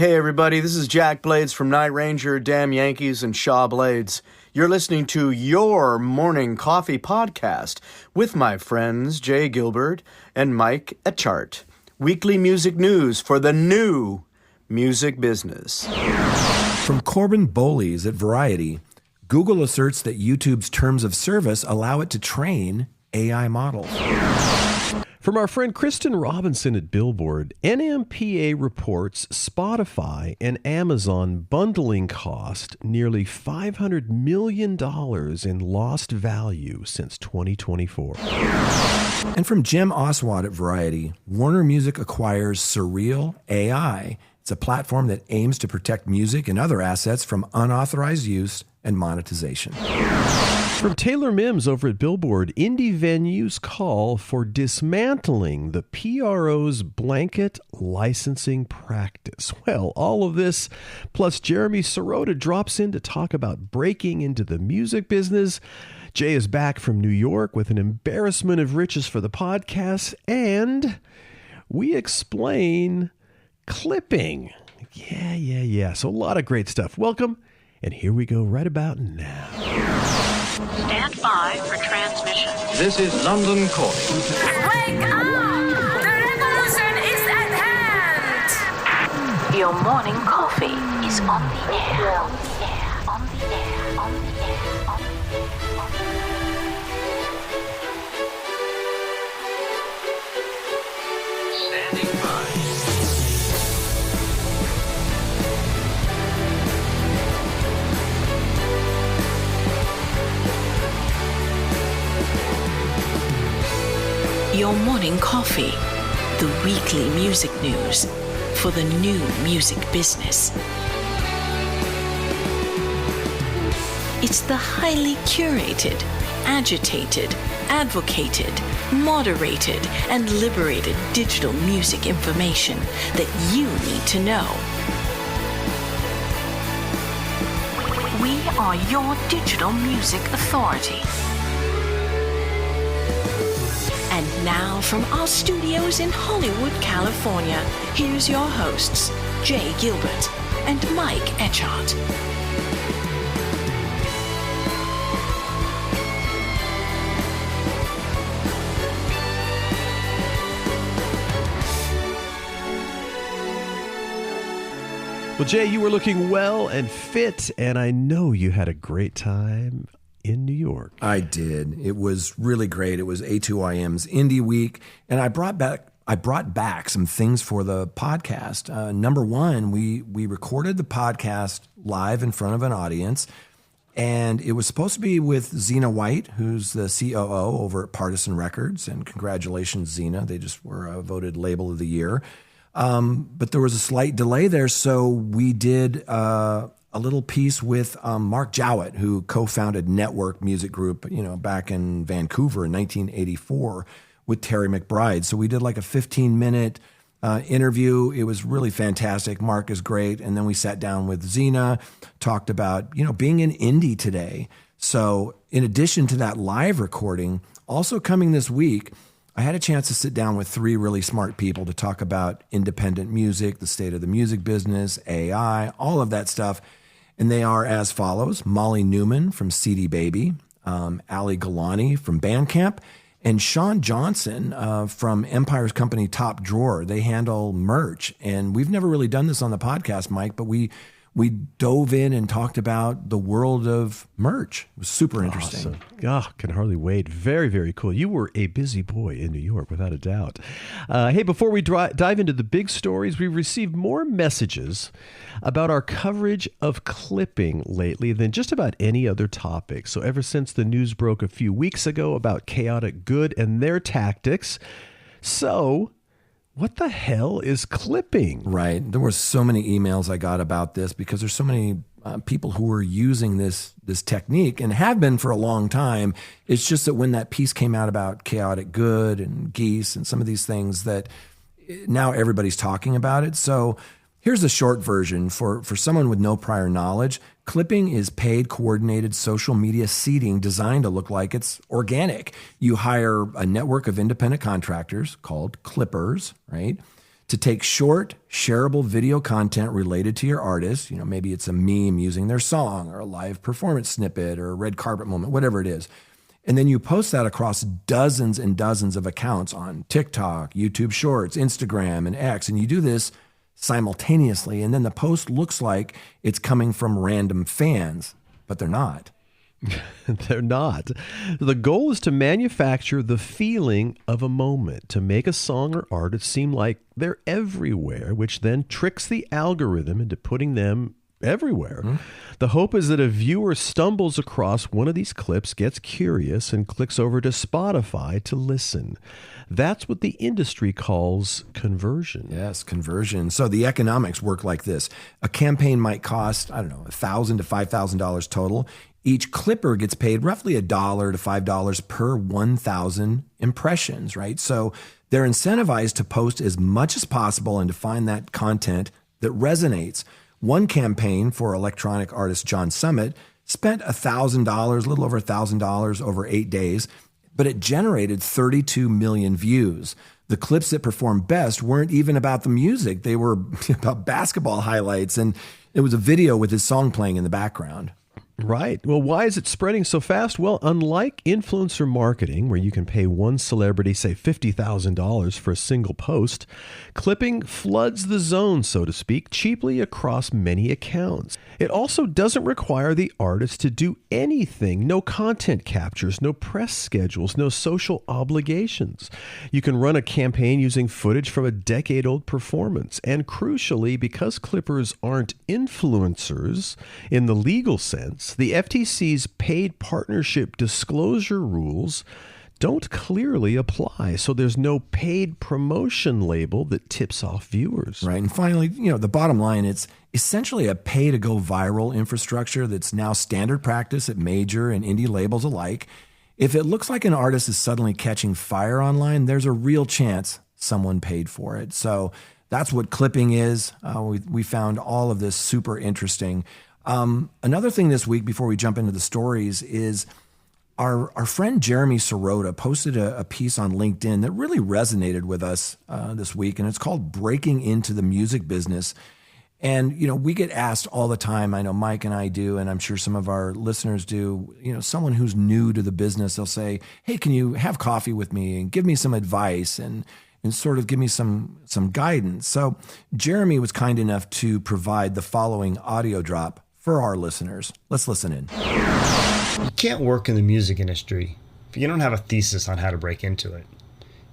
Hey everybody, this is Jack Blades from Night Ranger, Damn Yankees, and Shaw Blades. You're listening to your Morning Coffee podcast with my friends Jay Gilbert and Mike Echart. Weekly music news for the new music business. From Corbin Bowleys at Variety, Google asserts that YouTube's terms of service allow it to train AI models. From our friend Kristen Robinson at Billboard, NMPA reports Spotify and Amazon bundling cost nearly $500 million in lost value since 2024. And from Jim Oswald at Variety, Warner Music acquires Surreal AI. It's a platform that aims to protect music and other assets from unauthorized use and monetization. From Taylor Mims over at Billboard, indie venues call for dismantling the PRO's blanket licensing practice. Well, all of this, plus Jeremy Sirota drops in to talk about breaking into the music business. Jay is back from New York with an embarrassment of riches for the podcast, and we explain clipping. Yeah. So a lot of great stuff. Welcome, and here we go right about now. Stand by for transmission. This is London calling. Wake up! The revolution is at hand! Your morning coffee is on the air. On the air. On the air. On the air. On the air. Standing by. Your morning coffee, the weekly music news for the new music business. It's the highly curated, agitated, advocated, moderated, and liberated digital music information that you need to know. We are your digital music authority. And now from our studios in Hollywood, California, here's your hosts, Jay Gilbert and Mike Echart. Well, Jay, you were looking well and fit, and I know you had a great time in New York. I did. It was really great. It was A2IM's Indie Week, and I brought back some things for the podcast. Number one, we recorded the podcast live in front of an audience, and it was supposed to be with Zena White, who's the COO over at Partisan Records, and congratulations, Zena. They just were voted Label of the Year. But there was a slight delay there, so we did a little piece with Mark Jowett, who co-founded Network Music Group, back in Vancouver in 1984 with Terry McBride. So we did like a 15-minute interview. It was really fantastic. Mark is great. And then we sat down with Zena, talked about, being in indie today. So in addition to that live recording, also coming this week, I had a chance to sit down with three really smart people to talk about independent music, the state of the music business, AI, all of that stuff. And they are as follows: Molly Newman from CD Baby, Ali Galani from Bandcamp, and Sean Johnson from Empire's company Top Drawer. They handle merch. And we've never really done this on the podcast, Mike, but we dove in and talked about the world of merch. It was super interesting. Awesome. Can hardly wait. Very, very cool. You were a busy boy in New York, without a doubt. Hey, before we dive into the big stories, we've received more messages about our coverage of clipping lately than just about any other topic. So ever since the news broke a few weeks ago about Chaotic Good and their tactics, what the hell is clipping? Right. There were so many emails I got about this because there's so many people who are using this technique and have been for a long time. It's just that when that piece came out about Chaotic Good and Geese and some of these things, that now everybody's talking about it. So here's the short version for someone with no prior knowledge. Clipping is paid, coordinated social media seeding designed to look like it's organic. You hire a network of independent contractors called clippers, right, to take short, shareable video content related to your artist. Maybe it's a meme using their song or a live performance snippet or a red carpet moment, whatever it is. And then you post that across dozens and dozens of accounts on TikTok, YouTube Shorts, Instagram, and X. And you do this simultaneously. And then the post looks like it's coming from random fans, but they're not. They're not. The goal is to manufacture the feeling of a moment, to make a song or artist seem like they're everywhere, which then tricks the algorithm into putting them everywhere. Mm-hmm. The hope is that a viewer stumbles across one of these clips, gets curious, and clicks over to Spotify to listen. That's what the industry calls conversion. Yes, conversion. So the economics work like this. A campaign might cost, $1,000 to $5,000 total. Each clipper gets paid roughly $1 to $5 per 1,000 impressions, right? So they're incentivized to post as much as possible and to find that content that resonates. One campaign for electronic artist John Summit spent $1,000, a little over $1,000 over 8 days, but it generated 32 million views. The clips that performed best weren't even about the music. They were about basketball highlights, and it was a video with his song playing in the background. Right. Well, why is it spreading so fast? Well, unlike influencer marketing, where you can pay one celebrity, say $50,000 for a single post, clipping floods the zone, so to speak, cheaply across many accounts. It also doesn't require the artist to do anything. No content captures, no press schedules, no social obligations. You can run a campaign using footage from a decade-old performance. And crucially, because clippers aren't influencers in the legal sense, the FTC's paid partnership disclosure rules don't clearly apply. So there's no paid promotion label that tips off viewers. Right. And finally, the bottom line, it's essentially a pay-to-go viral infrastructure that's now standard practice at major and indie labels alike. If it looks like an artist is suddenly catching fire online, there's a real chance someone paid for it. So that's what clipping is. We found all of this super interesting. Another thing this week before we jump into the stories is our friend Jeremy Sirota posted a piece on LinkedIn that really resonated with us this week, and it's called Breaking into the Music Business. And, we get asked all the time, I know Mike and I do, and I'm sure some of our listeners do, someone who's new to the business, they'll say, hey, can you have coffee with me and give me some advice and sort of give me some guidance. So Jeremy was kind enough to provide the following audio drop for our listeners. Let's listen in. You can't work in the music industry if you don't have a thesis on how to break into it.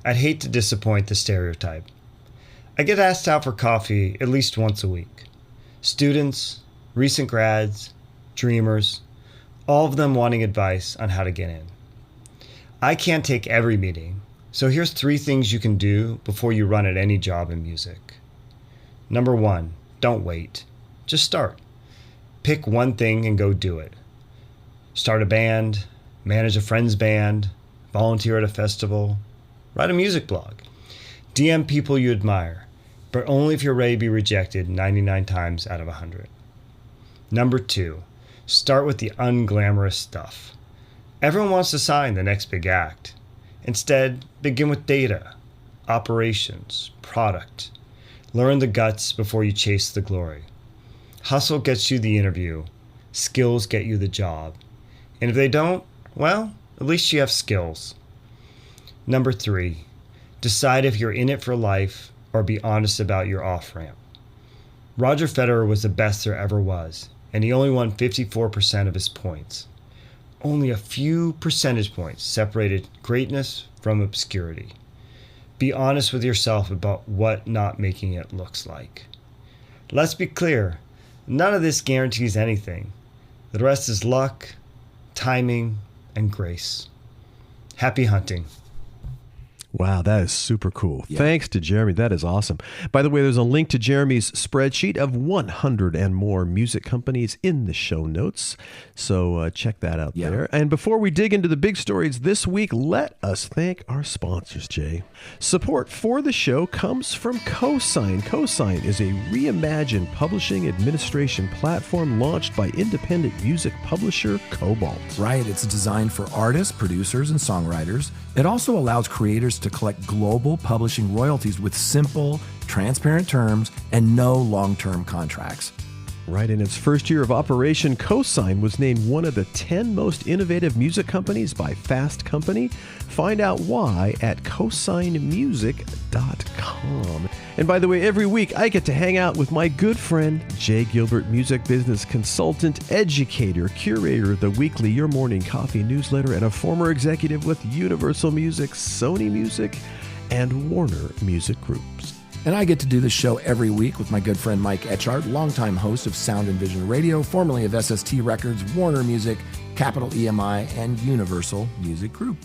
I'd hate to disappoint the stereotype. I get asked out for coffee at least once a week. Students, recent grads, dreamers, all of them wanting advice on how to get in. I can't take every meeting, so here's 3 things you can do before you run at any job in music. Number 1, don't wait. Just start. Pick one thing and go do it. Start a band, manage a friend's band, volunteer at a festival, write a music blog. DM people you admire, but only if you're ready to be rejected 99 times out of 100. Number 2, start with the unglamorous stuff. Everyone wants to sign the next big act. Instead, begin with data, operations, product. Learn the guts before you chase the glory. Hustle gets you the interview. Skills get you the job. And if they don't, well, at least you have skills. Number 3, decide if you're in it for life or be honest about your off-ramp. Roger Federer was the best there ever was, and he only won 54% of his points. Only a few percentage points separated greatness from obscurity. Be honest with yourself about what not making it looks like. Let's be clear, none of this guarantees anything. The rest is luck, timing, and grace. Happy hunting. Wow, that is super cool. Yeah. Thanks to Jeremy. That is awesome. By the way, there's a link to Jeremy's spreadsheet of 100 and more music companies in the show notes. So check that out there. And before we dig into the big stories this week, let us thank our sponsors, Jay. Support for the show comes from Cosign. Cosign is a reimagined publishing administration platform launched by independent music publisher Cobalt. Right. It's designed for artists, producers, and songwriters. It also allows creators to collect global publishing royalties with simple, transparent terms, and no long-term contracts. Right, in its first year of operation, Cosign was named one of the 10 most innovative music companies by Fast Company. Find out why at cosignmusic.com. And by the way, every week I get to hang out with my good friend, Jay Gilbert, music business consultant, educator, curator of the weekly Your Morning Coffee newsletter, and a former executive with Universal Music, Sony Music, and Warner Music Groups. And I get to do this show every week with my good friend Mike Etchart, longtime host of Sound and Vision Radio, formerly of SST Records, Warner Music, Capital EMI, and Universal Music Group.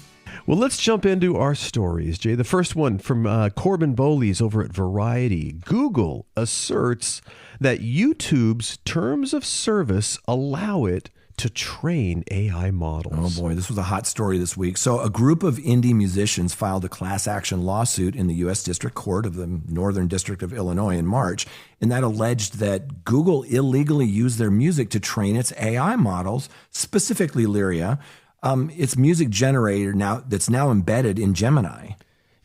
Well, let's jump into our stories, Jay. The first one from Corbin Bowles over at Variety. Google asserts that YouTube's terms of service allow it to train AI models. Oh boy, this was a hot story this week. So a group of indie musicians filed a class action lawsuit in the U.S. District Court of the Northern District of Illinois in March, and that alleged that Google illegally used their music to train its AI models, specifically Lyria, its music generator that's now embedded in Gemini.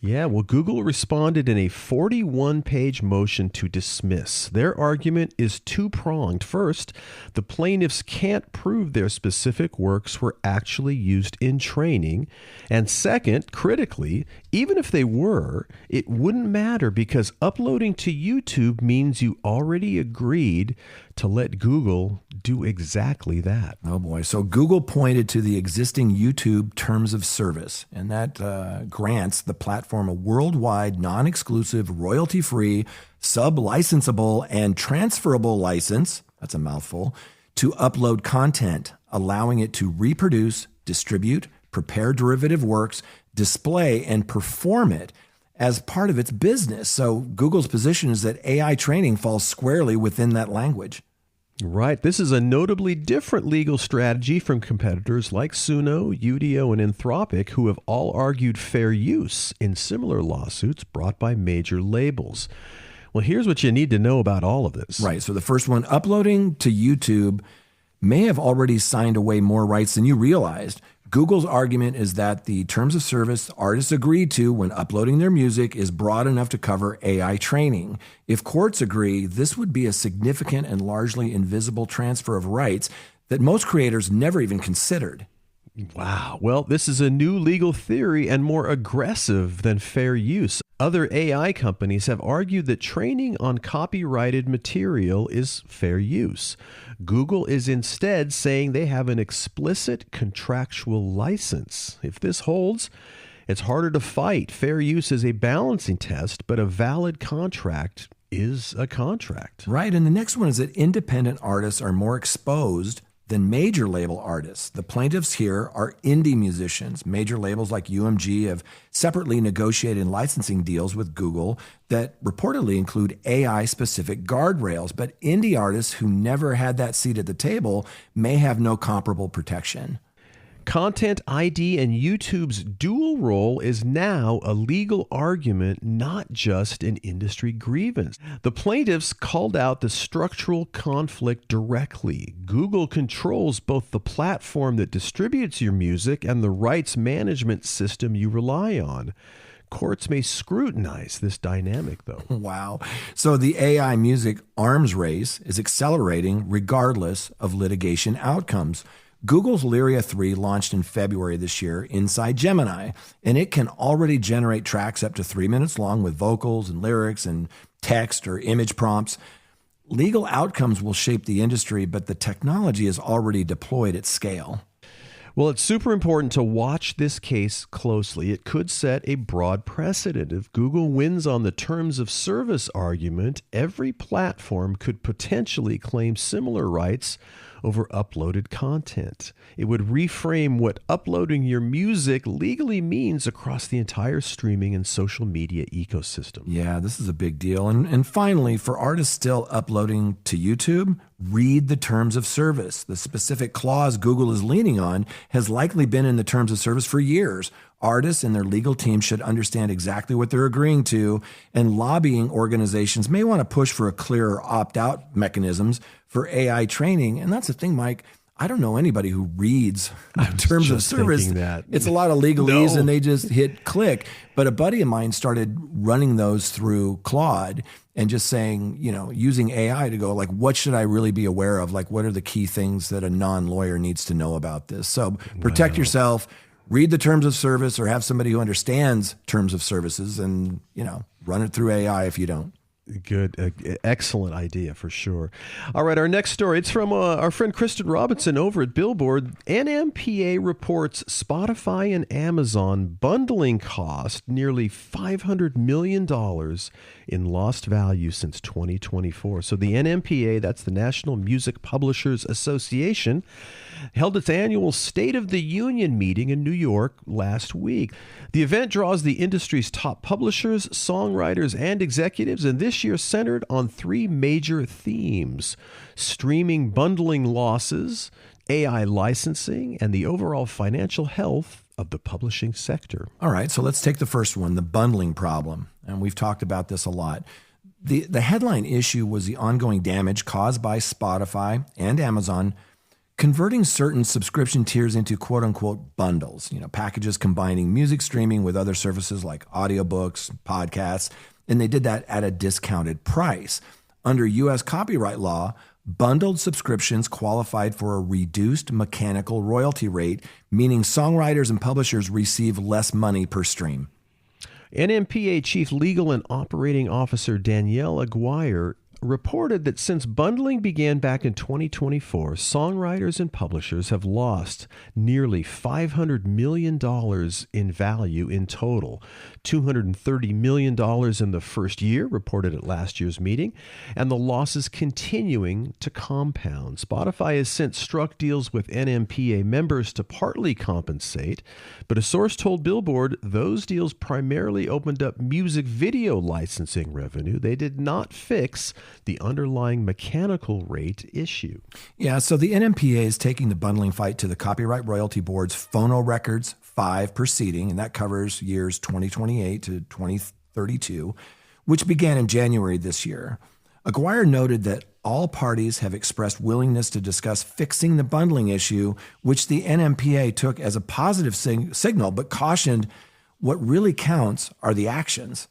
Yeah, well, Google responded in a 41-page motion to dismiss. Their argument is two-pronged. First, the plaintiffs can't prove their specific works were actually used in training. And second, critically, even if they were, it wouldn't matter because uploading to YouTube means you already agreed to let Google do exactly that. Oh boy. So Google pointed to the existing YouTube terms of service, and that grants the platform a worldwide, non-exclusive, royalty-free, sub-licensable, and transferable license, that's a mouthful, to upload content, allowing it to reproduce, distribute, prepare derivative works, display, and perform it as part of its business. So Google's position is that AI training falls squarely within that language. Right. This is a notably different legal strategy from competitors like Suno, Udio, and Anthropic, who have all argued fair use in similar lawsuits brought by major labels. Well, here's what you need to know about all of this. Right. So the first one, uploading to YouTube may have already signed away more rights than you realized. Google's argument is that the terms of service artists agreed to when uploading their music is broad enough to cover AI training. If courts agree, this would be a significant and largely invisible transfer of rights that most creators never even considered. Wow. Well, this is a new legal theory and more aggressive than fair use. Other AI companies have argued that training on copyrighted material is fair use. Google is instead saying they have an explicit contractual license. If this holds, it's harder to fight. Fair use is a balancing test, but a valid contract is a contract. Right. And the next one is that independent artists are more exposed than major label artists. The plaintiffs here are indie musicians. Major labels like UMG have separately negotiated licensing deals with Google that reportedly include AI-specific guardrails, but indie artists who never had that seat at the table may have no comparable protection. Content ID and YouTube's dual role is now a legal argument, not just an industry grievance. The plaintiffs called out the structural conflict directly. Google controls both the platform that distributes your music and the rights management system you rely on. Courts may scrutinize this dynamic, though. Wow. So the AI music arms race is accelerating regardless of litigation outcomes. Google's Lyria 3 launched in February this year inside Gemini, and it can already generate tracks up to 3 minutes long with vocals and lyrics and text or image prompts. Legal outcomes will shape the industry, but the technology is already deployed at scale. Well, it's super important to watch this case closely. It could set a broad precedent. If Google wins on the terms of service argument, every platform could potentially claim similar rights over uploaded content. It would reframe what uploading your music legally means across the entire streaming and social media ecosystem. Yeah, this is a big deal. And finally, for artists still uploading to YouTube, read the terms of service. The specific clause Google is leaning on has likely been in the terms of service for years. Artists and their legal team should understand exactly what they're agreeing to, and lobbying organizations may want to push for a clearer opt-out mechanisms for AI training. And that's the thing, Mike. I don't know anybody who reads terms of just service. thinking that. It's a lot of legalese No. and they just hit click. But a buddy of mine started running those through Claude and just saying, using AI to go like, what should I really be aware of? Like, what are the key things that a non-lawyer needs to know about this? So protect yourself, read the terms of service, or have somebody who understands terms of services and, run it through AI if you don't. Good. Excellent idea for sure. All right, our next story. It's from our friend Kristen Robinson over at Billboard. NMPA reports Spotify and Amazon bundling cost nearly $500 million in lost value since 2024. So the NMPA, that's the National Music Publishers Association, held its annual State of the Union meeting in New York last week. The event draws the industry's top publishers, songwriters, and executives, and this year centered on three major themes: streaming bundling losses, AI licensing, and the overall financial health of the publishing sector. All right, so let's take the first one, the bundling problem. And we've talked about this a lot. The headline issue was the ongoing damage caused by Spotify and Amazon converting certain subscription tiers into quote-unquote bundles, packages combining music streaming with other services like audiobooks, podcasts, and they did that at a discounted price. Under U.S. copyright law, bundled subscriptions qualified for a reduced mechanical royalty rate, meaning songwriters and publishers receive less money per stream. NMPA Chief Legal and Operating Officer Danielle Aguirre reported that since bundling began back in 2024, songwriters and publishers have lost nearly $500 million in value in total. $230 million in the first year, reported at last year's meeting, and the losses continuing to compound. Spotify has since struck deals with NMPA members to partly compensate, but a source told Billboard those deals primarily opened up music video licensing revenue. They did not fix the underlying mechanical rate issue. Yeah, so the NMPA is taking the bundling fight to the Copyright Royalty Board's Phonorecords 5 proceeding, and that covers years 2028 to 2032, which began in January this year. Aguirre noted that all parties have expressed willingness to discuss fixing the bundling issue, which the NMPA took as a positive signal, but cautioned what really counts are the actions.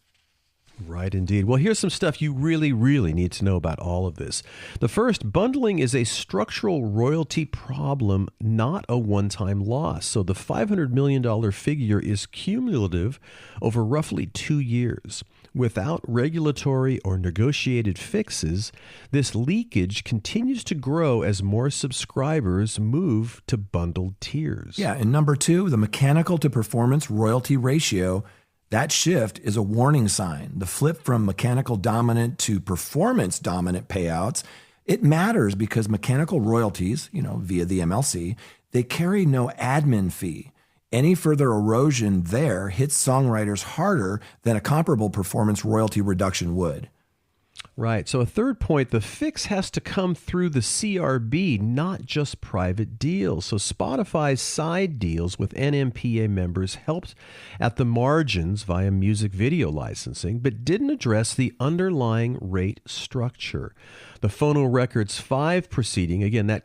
Right, indeed. Well, here's some stuff you really, really need to know about all of this. The first, bundling is a structural royalty problem, not a one-time loss. So the $500 million figure is cumulative over roughly 2 years. Without regulatory or negotiated fixes, this leakage continues to grow as more subscribers move to bundled tiers. Yeah, and number two, the mechanical to performance royalty ratio. That shift is a warning sign. The flip from mechanical dominant to performance dominant payouts, it matters because mechanical royalties, via the MLC, they carry no admin fee. Any further erosion there hits songwriters harder than a comparable performance royalty reduction would. Right. So a third point, the fix has to come through the CRB, not just private deals. So Spotify's side deals with NMPA members helped at the margins via music video licensing, but didn't address the underlying rate structure. The Phonorecords 5 proceeding, again, that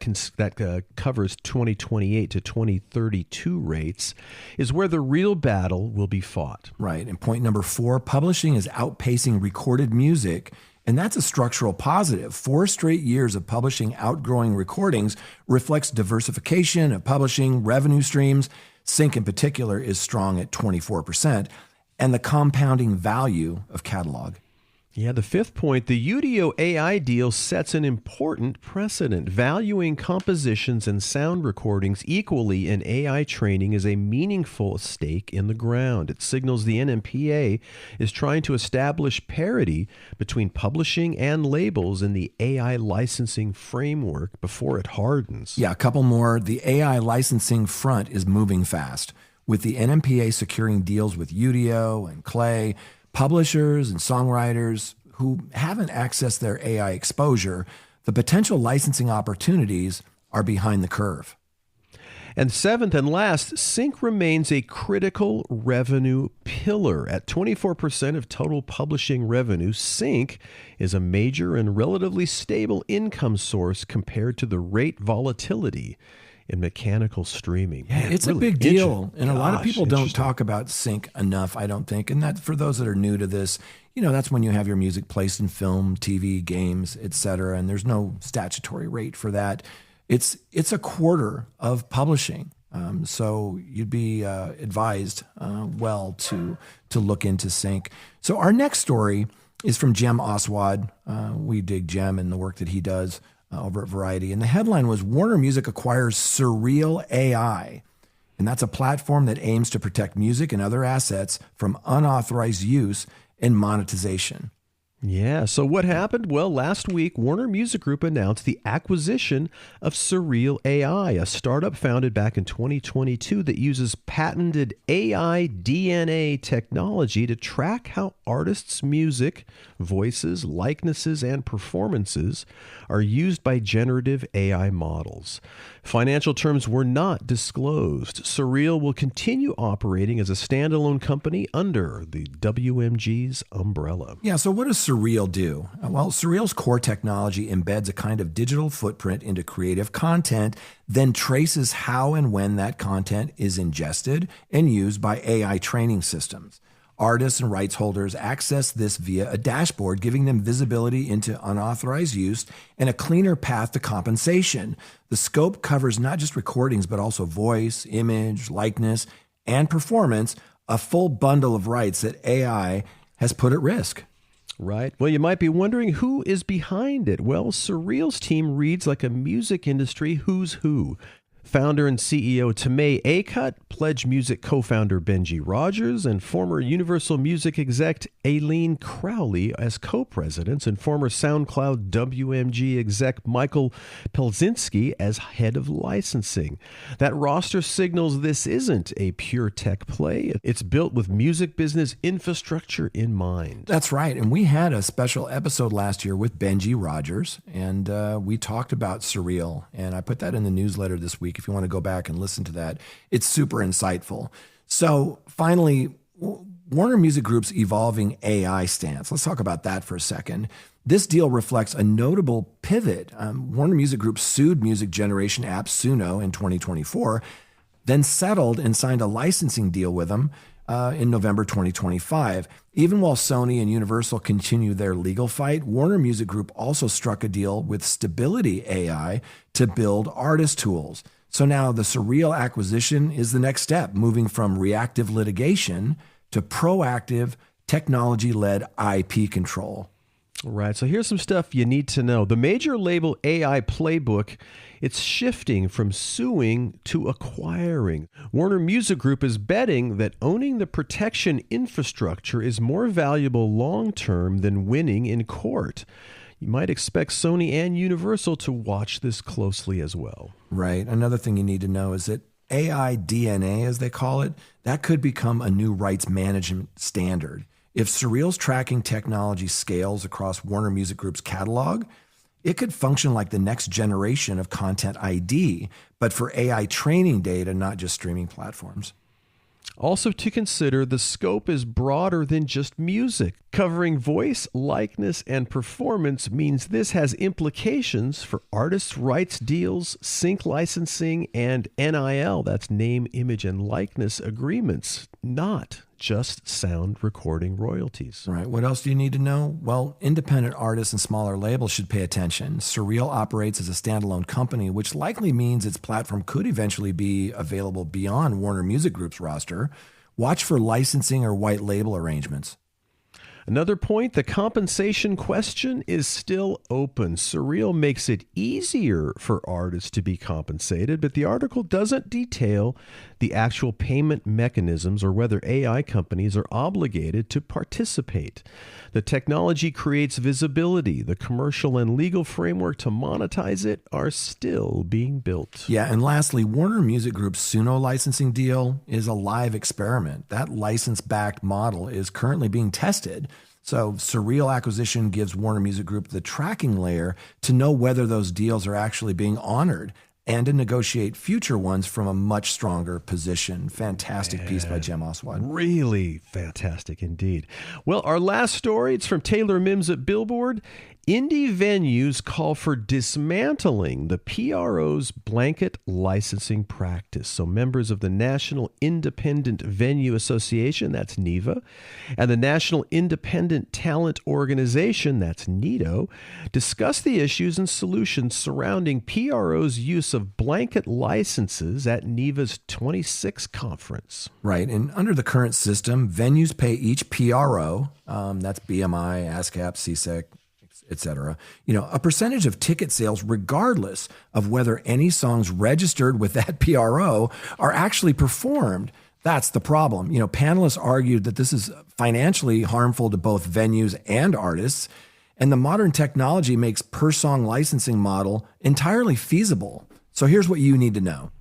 covers 2028 to 2032 rates, is where the real battle will be fought. Right. And point number 4, publishing is outpacing recorded music. And that's a structural positive. 4 straight years of publishing outgrowing recordings reflects diversification of publishing revenue streams. Sync in particular is strong at 24%, and the compounding value of catalog. Yeah, the fifth point, the Udio AI deal sets an important precedent. Valuing compositions and sound recordings equally in AI training is a meaningful stake in the ground. It signals the NMPA is trying to establish parity between publishing and labels in the AI licensing framework before it hardens. Yeah, a couple more. The AI licensing front is moving fast, with the NMPA securing deals with Udio and Clay, publishers and songwriters who haven't accessed their AI exposure. The potential licensing opportunities are behind the curve. And seventh and last, sync remains a critical revenue pillar. At 24% of total publishing revenue, sync is a major and relatively stable income source compared to the rate volatility in mechanical streaming. Yeah, it's really a big deal. And a lot of people don't talk about sync enough, I don't think. And that, for those that are new to this, that's when you have your music placed in film, TV, games, etc. And there's no statutory rate for that. It's a quarter of publishing. So you'd be advised to look into sync. So our next story is from Jem Oswald. We dig Jem and the work that he does over at Variety. And the headline was, Warner Music acquires Surreal AI. And that's a platform that aims to protect music and other assets from unauthorized use and monetization. Yeah, so what happened? Well, last week, Warner Music Group announced the acquisition of Surreal AI, a startup founded back in 2022 that uses patented AI DNA technology to track how artists' music, voices, likenesses, and performances are used by generative AI models. Financial terms were not disclosed. Surreal will continue operating as a standalone company under the WMG's umbrella. Yeah, so what does Surreal do? Well, Surreal's core technology embeds a kind of digital footprint into creative content, then traces how and when that content is ingested and used by AI training systems. Artists and rights holders access this via a dashboard, giving them visibility into unauthorized use and a cleaner path to compensation. The scope covers not just recordings, but also voice, image, likeness, and performance, a full bundle of rights that AI has put at risk. Right. Well, you might be wondering who is behind it. Well, Surreal's team reads like a music industry who's who. Founder and CEO Tamay Akut, Pledge Music co-founder Benji Rogers, and former Universal Music exec Aileen Crowley as co-presidents, and former SoundCloud WMG exec Michael Pelzinski as head of licensing. That roster signals this isn't a pure tech play. It's built with music business infrastructure in mind. That's right. And we had a special episode last year with Benji Rogers, and we talked about Surreal, and I put that in the newsletter this week. If you want to go back and listen to that, it's super insightful. So finally, Warner Music Group's evolving AI stance. Let's talk about that for a second. This deal reflects a notable pivot. Warner Music Group sued music generation app Suno in 2024, then settled and signed a licensing deal with them in November 2025. Even while Sony and Universal continue their legal fight, Warner Music Group also struck a deal with Stability AI to build artist tools. So now the Surreal acquisition is the next step, moving from reactive litigation to proactive technology-led IP control. Right. So here's some stuff you need to know. The major label AI playbook, it's shifting from suing to acquiring. Warner Music Group is betting that owning the protection infrastructure is more valuable long-term than winning in court. You might expect Sony and Universal to watch this closely as well. Right. Another thing you need to know is that AI DNA, as they call it, that could become a new rights management standard. If Surreal's tracking technology scales across Warner Music Group's catalog, it could function like the next generation of content ID, but for AI training data, not just streaming platforms. Also to consider, the scope is broader than just music. Covering voice, likeness, and performance means this has implications for artists' rights deals, sync licensing, and NIL, that's name, image, and likeness agreements, not just sound recording royalties. Right. What else do you need to know? Well, independent artists and smaller labels should pay attention. Surreal operates as a standalone company, which likely means its platform could eventually be available beyond Warner Music Group's roster. Watch for licensing or white label arrangements. Another point, the compensation question is still open. Surreal makes it easier for artists to be compensated, but the article doesn't detail the actual payment mechanisms or whether AI companies are obligated to participate. The technology creates visibility. The commercial and legal framework to monetize it are still being built. Yeah, and lastly, Warner Music Group's Suno licensing deal is a live experiment. That license-backed model is currently being tested. So Surreal acquisition gives Warner Music Group the tracking layer to know whether those deals are actually being honored. and to negotiate future ones from a much stronger position. Fantastic piece by Jem Oswald. Really fantastic indeed. Well, our last story, it's from Taylor Mims at Billboard. Indie venues call for dismantling the PRO's blanket licensing practice. So members of the National Independent Venue Association, that's NIVA, and the National Independent Talent Organization, that's NITO, discuss the issues and solutions surrounding PRO's use of blanket licenses at NIVA's 26th conference. Right. And under the current system, venues pay each PRO, that's BMI, ASCAP, CSEC, etc., a percentage of ticket sales regardless of whether any songs registered with that PRO are actually performed. That's the problem. Panelists argued that this is financially harmful to both venues and artists, and the modern technology makes per-song licensing model entirely feasible. So here's what you need to know.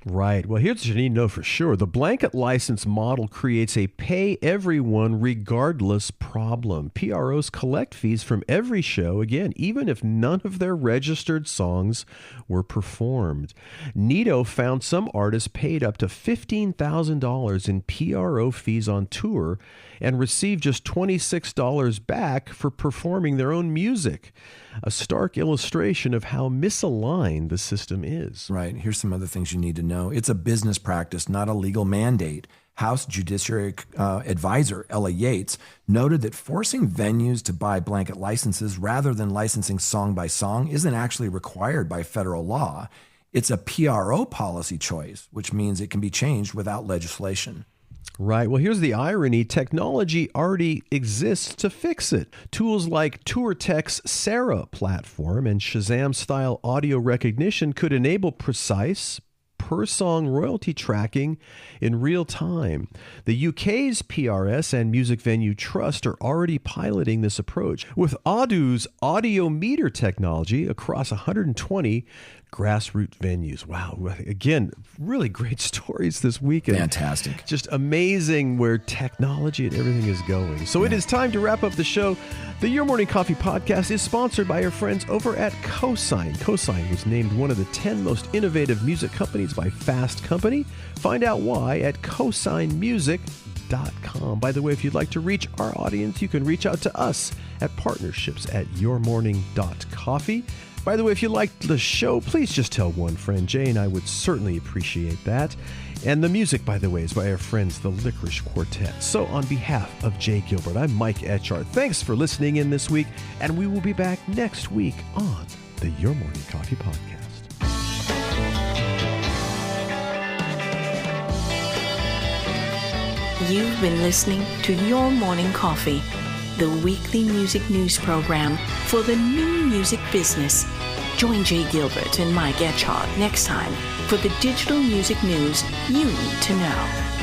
Right. Well, here's what you need to know for sure. The blanket license model creates a pay everyone regardless problem. PROs collect fees from every show, again, even if none of their registered songs were performed. NITO found some artists paid up to $15,000 in PRO fees on tour and received just $26 back for performing their own music. A stark illustration of how misaligned the system is. Right. Here's some other things you need to know. It's a business practice, not a legal mandate. House Judiciary Advisor Ella Yates noted that forcing venues to buy blanket licenses rather than licensing song by song isn't actually required by federal law. It's a PRO policy choice, which means it can be changed without legislation. Right. Well, here's the irony. Technology already exists to fix it. Tools like TourTech's Sarah platform and Shazam-style audio recognition could enable precise, per-song royalty tracking in real time. The UK's PRS and Music Venue Trust are already piloting this approach with Audoo's audio meter technology across 120 grassroots venues. Wow. Again, really great stories this weekend. Fantastic. Just amazing where technology and everything is going. So it is time to wrap up the show. The Your Morning Coffee podcast is sponsored by our friends over at Cosign. Cosign was named one of the 10 most innovative music companies by Fast Company. Find out why at cosignmusic.com. By the way, if you'd like to reach our audience, you can reach out to us at partnerships@yourmorning.coffee. By the way, if you liked the show, please just tell one friend. Jay and I would certainly appreciate that. And the music, by the way, is by our friends, the Licorice Quartet. So on behalf of Jay Gilbert, I'm Mike Etchart. Thanks for listening in this week, and we will be back next week on the Your Morning Coffee podcast. You've been listening to Your Morning Coffee, the weekly music news program for the new music business. Join Jay Gilbert and Mike Etchart next time for the digital music news you need to know.